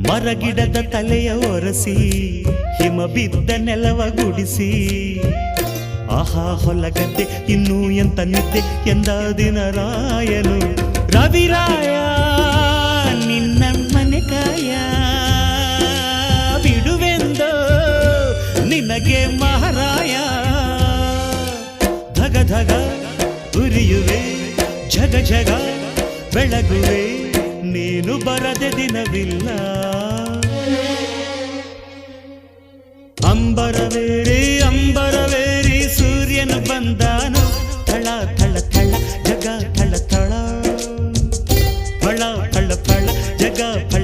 ಮರಗಿಡದ ತಲೆಯ ಒರೆಸಿ ಹಿಮ ಬಿದ್ದ ನೆಲವ ಗುಡಿಸಿ ಆಹಾ ಹೊಲಗದ್ದೆ ಇನ್ನೂ ಎಂತ ನಿದ್ದೆ ಎಂದ ದಿನರಾಯನು ರವಿರಾಯ ನಿನ್ನ ಮನೆ ಕಾಯ ಬಿಡುವೆಂದೋ ನಿನಗೆ ಮಹಾರಾಯ ಧಗ ಧಗ ಉರಿಯುವೆ ಜಗ ಜಗ ಬೆಳಗುವೆ ನೀನು ಬರದೆ ದಿನವಿಲ್ಲ ಅಂಬರವೇರಿ ಸೂರ್ಯನು ಬಂದಾನು ಥಳ ಥಳ ಥಳ ಜಗ ಥಳ ಥಳ ಫಳ ಫಳ ಫಳ ಜಗ ಫಳ